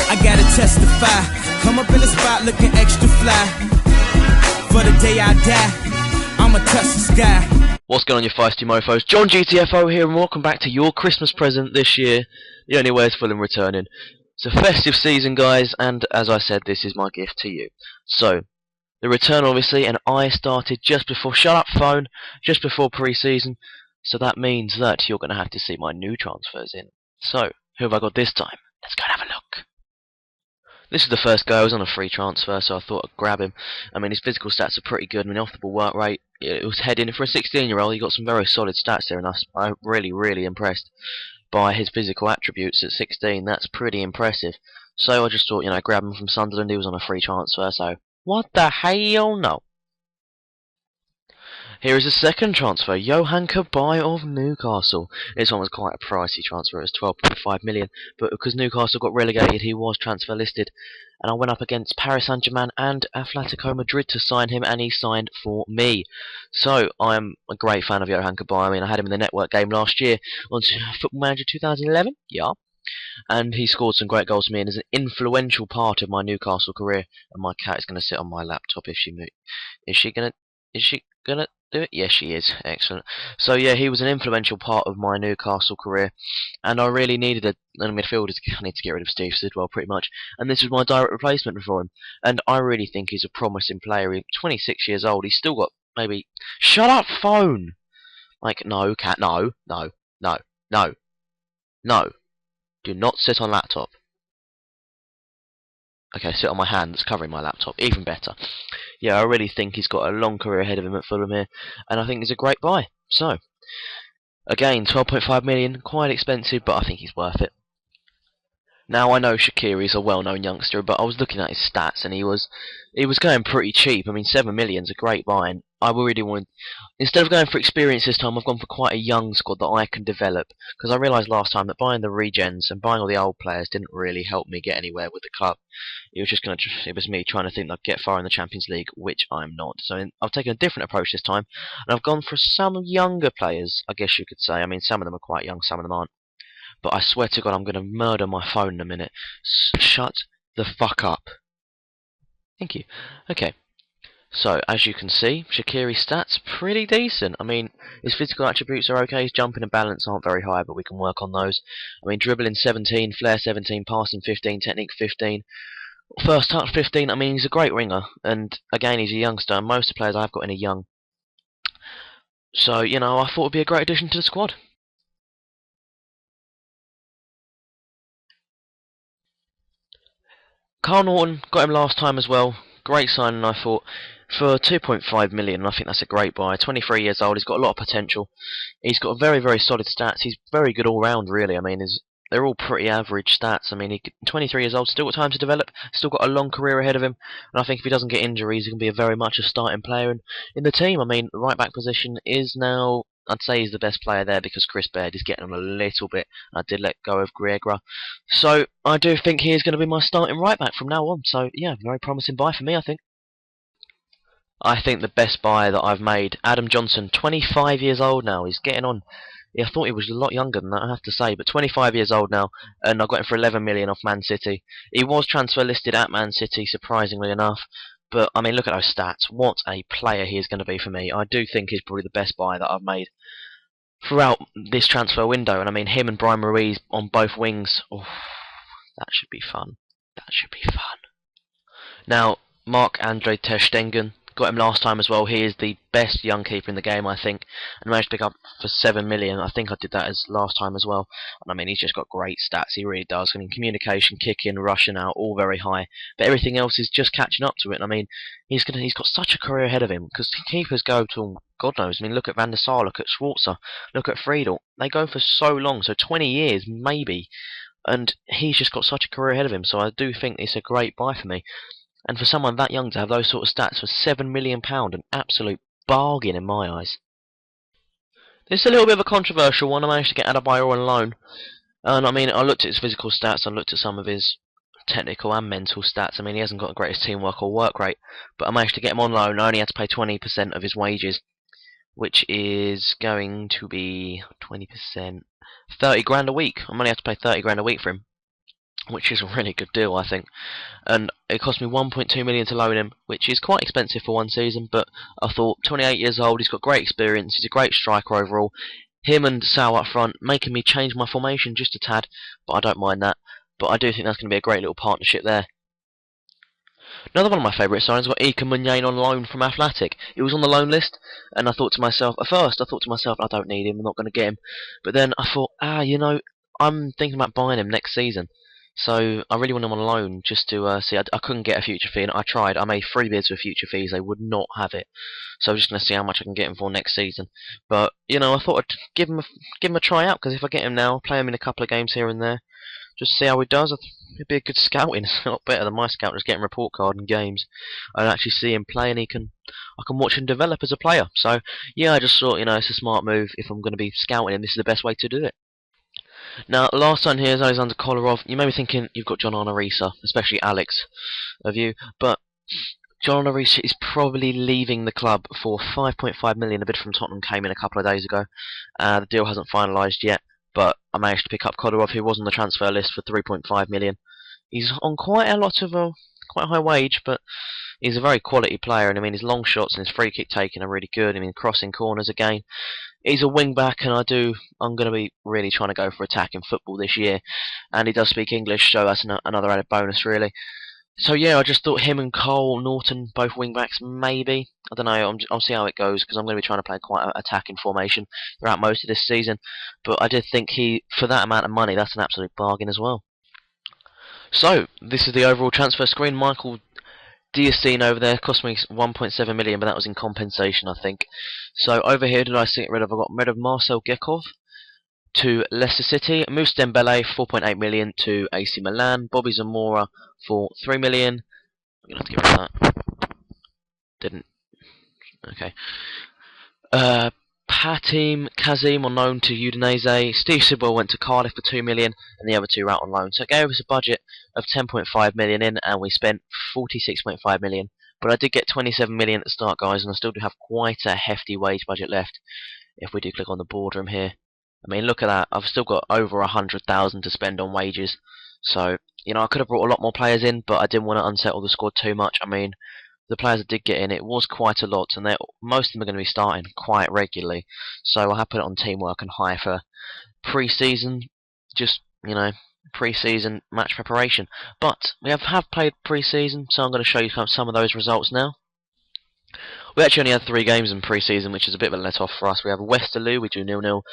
I gotta testify. Come up in the spot looking extra fly. For the day I die, I'ma touch the sky. What's going on, you feisty mofos? JonGTFO here, and welcome back to your Christmas present this year. The only way is Fulham returning. It's a festive season, guys, and as I said, this is my gift to you. So, the return, obviously, and I started just before, shut up phone, just before pre-season, so that means that you're going to have to see my new transfers in. So, who have I got this time? Let's go and have a look. This is the first guy. I was on a free transfer, so I thought I'd grab him. I mean, his physical stats are pretty good. I mean, off the ball work rate, it was heading for a 16-year-old. He got some very solid stats there, and I'm really impressed by his physical attributes at 16. That's pretty impressive. So I just thought, grab him from Sunderland. He was on a free transfer, so what the hell, no. Here is a second transfer, Johan Kabay of Newcastle. This one was quite a pricey transfer, it was 12.5 million, but because Newcastle got relegated, he was transfer listed, and I went up against Paris Saint-Germain and Atletico Madrid to sign him, and he signed for me. So, I am a great fan of Johan Kabay. I mean, I had him in the network game last year on Football Manager 2011, yeah, and he scored some great goals for me, and is an influential part of my Newcastle career, and my cat is going to sit on my laptop if she moves. Is she going to do it? Yes, she is. Excellent. So yeah, he was an influential part of my Newcastle career, and I really needed a midfielder. I need to get rid of Steve Sidwell pretty much, and this was my direct replacement for him. And I really think he's a promising player. He's 26 years old. He's still got maybe. Shut up, phone. Like, no, cat, no. Do not sit on laptop. Okay, sit on my hand that's covering my laptop. Even better. Yeah, I really think he's got a long career ahead of him at Fulham here, and I think he's a great buy. So, again, 12.5 million, quite expensive, but I think he's worth it. Now, I know Shaqiri's a well-known youngster, but I was looking at his stats, and he was going pretty cheap. I mean, 7 million's a great buy, and I really wanted, instead of going for experience this time, I've gone for quite a young squad that I can develop, because I realised last time that buying the regens and buying all the old players didn't really help me get anywhere with the club. It was me trying to think that I'd get far in the Champions League, which I'm not. So I've taken a different approach this time, and I've gone for some younger players, I guess you could say. I mean, some of them are quite young, some of them aren't. But I swear to God, I'm going to murder my phone in a minute. Shut the fuck up. Thank you. Okay. So, as you can see, Shaqiri's stats pretty decent. I mean, his physical attributes are okay. His jumping and balance aren't very high, but we can work on those. I mean, dribbling 17, flair 17, passing 15, technique 15. First touch 15. I mean, he's a great ringer. And, again, he's a youngster. And most of the players I've got in are young. So, I thought it would be a great addition to the squad. Carl Norton, got him last time as well. Great signing, I thought. For 2.5 million, I think that's a great buy. 23 years old, he's got a lot of potential. He's got very solid stats. He's very good all round, really. I mean, they're all pretty average stats. I mean, 23 years old, still got time to develop. Still got a long career ahead of him. And I think if he doesn't get injuries, he can be very much a starting player in the team. I mean, right back position is now, I'd say he's the best player there because Chris Baird is getting on a little bit. I did let go of Griegra. So, I do think he is going to be my starting right back from now on. So, yeah, very promising buy for me, I think. I think the best buy that I've made, Adam Johnson, 25 years old now. He's getting on. Yeah, I thought he was a lot younger than that, I have to say, but 25 years old now, and I got him for 11 million off Man City. He was transfer listed at Man City, surprisingly enough, but I mean, look at those stats. What a player he is going to be for me. I do think he's probably the best buy that I've made throughout this transfer window, and I mean, him and Brian Ruiz on both wings. Oh, that should be fun. That should be fun. Now, Marc-Andre ter Stegen. Got him last time as well. He is the best young keeper in the game, I think, and managed to pick up for 7 million. I think I did that as last time as well. And I mean, he's just got great stats. He really does. I mean, communication, kicking, rushing out, all very high. But everything else is just catching up to it. And I mean, he's got such a career ahead of him because keepers go to God knows. I mean, look at Van der Sar, look at Schwarzer, look at Friedel. They go for so long, so 20 years maybe. And he's just got such a career ahead of him. So I do think it's a great buy for me. And for someone that young to have those sort of stats for £7 million, an absolute bargain in my eyes. This is a little bit of a controversial one. I managed to get Adebayor on loan. And I mean, I looked at his physical stats, I looked at some of his technical and mental stats. I mean, he hasn't got the greatest teamwork or work rate, but I managed to get him on loan. I only had to pay 20% of his wages, which is going to be 20%, 30 grand a week. I only have to pay 30 grand a week for him. which is a really good deal, I think. And it cost me 1.2 million to loan him, which is quite expensive for one season. But I thought, 28 years old, he's got great experience, he's a great striker overall. Him and Sal up front, making me change my formation just a tad, but I don't mind that. But I do think that's going to be a great little partnership there. Another one of my favourite signings was Eka Munyan on loan from Athletic. He was on the loan list, and I thought to myself, at first, I don't need him, I'm not going to get him. But then I thought, you know, I'm thinking about buying him next season. So I really want him on loan just to see. I couldn't get a future fee, and I tried. I made 3 bids for future fees. They would not have it. So I'm just going to see how much I can get him for next season. But you know, I thought I'd give him a try out, because if I get him now, play him in a couple of games here and there, just see how he does. It'd be a good scouting. It's a lot better than my scout just getting report card in games. I'd actually see him play, and I can watch him develop as a player. So yeah, I just thought, you know, it's a smart move. If I'm going to be scouting him, this is the best way to do it. Now, last one here is Alexander Kolarov. You may be thinking you've got John Arisa, especially Alex of you, but John Arisa is probably leaving the club for 5.5 million. A bid from Tottenham came in a couple of days ago. The deal hasn't finalised yet, but I managed to pick up Kolarov, who was on the transfer list, for 3.5 million. He's on quite a lot of quite a high wage, but he's a very quality player, and I mean his long shots and his free kick taking are really good. I mean crossing corners again. He's a wing back, and I'm going to be really trying to go for attacking football this year, and he does speak English, so that's another added bonus really. So yeah, I just thought him and Cole Norton, both wing backs, maybe. I don't know. I'll see how it goes, because I'm going to be trying to play quite an attacking formation throughout most of this season. But I did think for that amount of money, that's an absolute bargain as well. So this is the overall transfer screen. Michael Diacine over there cost me 1.7 million, but that was in compensation, I think. So over here, did I get rid of? I got rid of Marcel Gekov to Leicester City, Moussa Dembele 4.8 million to AC Milan, Bobby Zamora for 3 million. I'm gonna have to get rid of that. Didn't. Okay. Patim Kazim on loan to Udinese. Steve Sidwell went to Cardiff for 2 million, and the other two were out on loan. So it gave us a budget of 10.5 million in, and we spent 46.5 million. But I did get 27 million at the start, guys, and I still do have quite a hefty wage budget left. If we do click on the boardroom here, I mean, look at that. I've still got over 100,000 to spend on wages. So, you know, I could have brought a lot more players in, but I didn't want to unsettle the squad too much. I mean, the players that did get in, it was quite a lot, and most of them are going to be starting quite regularly. So I have put it on teamwork and hire for pre-season, just, you know, pre-season match preparation. But we have played pre-season, so I'm going to show you some of those results now. We actually only had 3 games in pre-season, which is a bit of a let-off for us. We have Westerlo, we drew 0-0.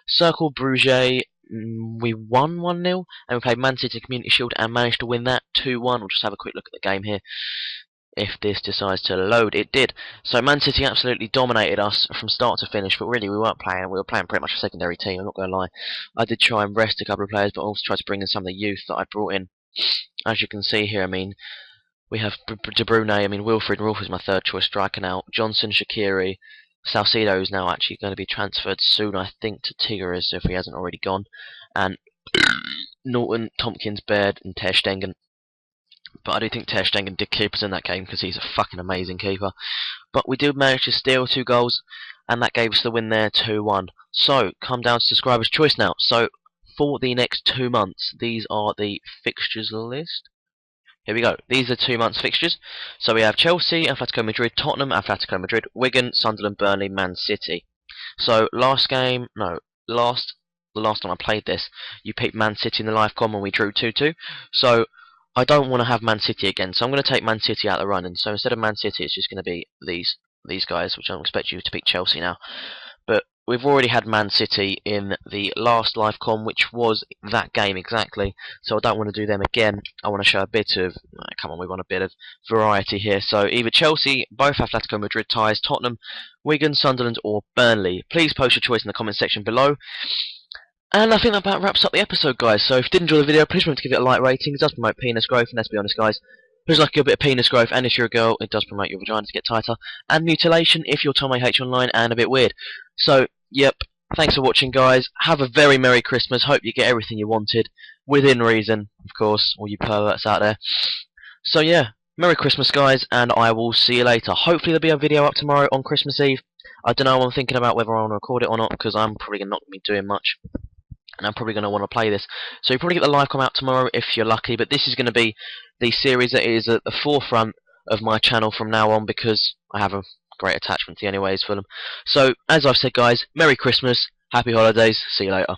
Cercle Bruges, we won 1-0, and we played Man City Community Shield and managed to win that 2-1. We'll just have a quick look at the game here. If this decides to load, it did. So Man City absolutely dominated us from start to finish, but really we weren't playing. We were playing pretty much a secondary team, I'm not going to lie. I did try and rest a couple of players, but also tried to bring in some of the youth that I brought in. As you can see here, I mean, we have De Bruyne, I mean, Wilfried Rolf is my third choice striker now. Johnson, Shaqiri, Salcedo is now actually going to be transferred soon, I think, to Tigres if he hasn't already gone. And Norton, Tompkins, Baird, and Ter Stegen. But I do think Ter Stegen did keep us in that game, because he's a fucking amazing keeper. But we did manage to steal 2 goals, and that gave us the win there, 2-1. So, come down to subscriber's choice now. So, for the next 2 months, these are the fixtures list. Here we go. These are 2 months fixtures. So we have Chelsea, Atletico Madrid, Tottenham, Atletico Madrid, Wigan, Sunderland, Burnley, Man City. So, the last time I played this, you picked Man City in the live com and we drew 2-2. So, I don't want to have Man City again, so I'm going to take Man City out of the running. So instead of Man City, it's just going to be these guys, which I don't expect you to pick Chelsea now. But we've already had Man City in the last live com, which was that game exactly. So I don't want to do them again. I want to show a bit of, come on, we want a bit of variety here. So either Chelsea, both Atletico Madrid ties, Tottenham, Wigan, Sunderland, or Burnley. Please post your choice in the comment section below. And I think that about wraps up the episode, guys. So if you did enjoy the video, please remember to give it a like rating. It does promote penis growth, and let's be honest, guys, please like a bit of penis growth, and if you're a girl, it does promote your vagina to get tighter, and mutilation if you're Tom H online and a bit weird. So, yep, thanks for watching, guys. Have a very Merry Christmas. Hope you get everything you wanted, within reason, of course, all you perverts out there. So yeah, Merry Christmas, guys, and I will see you later. Hopefully there'll be a video up tomorrow on Christmas Eve. I don't know, I'm thinking about whether I want to record it or not, because I'm probably not going to be doing much. and I'm probably going to want to play this. So you'll probably get the live come out tomorrow if you're lucky, but this is going to be the series that is at the forefront of my channel from now on, because I have a great attachment to the anyways Fulham. So as I've said, guys, Merry Christmas, Happy Holidays, see you later.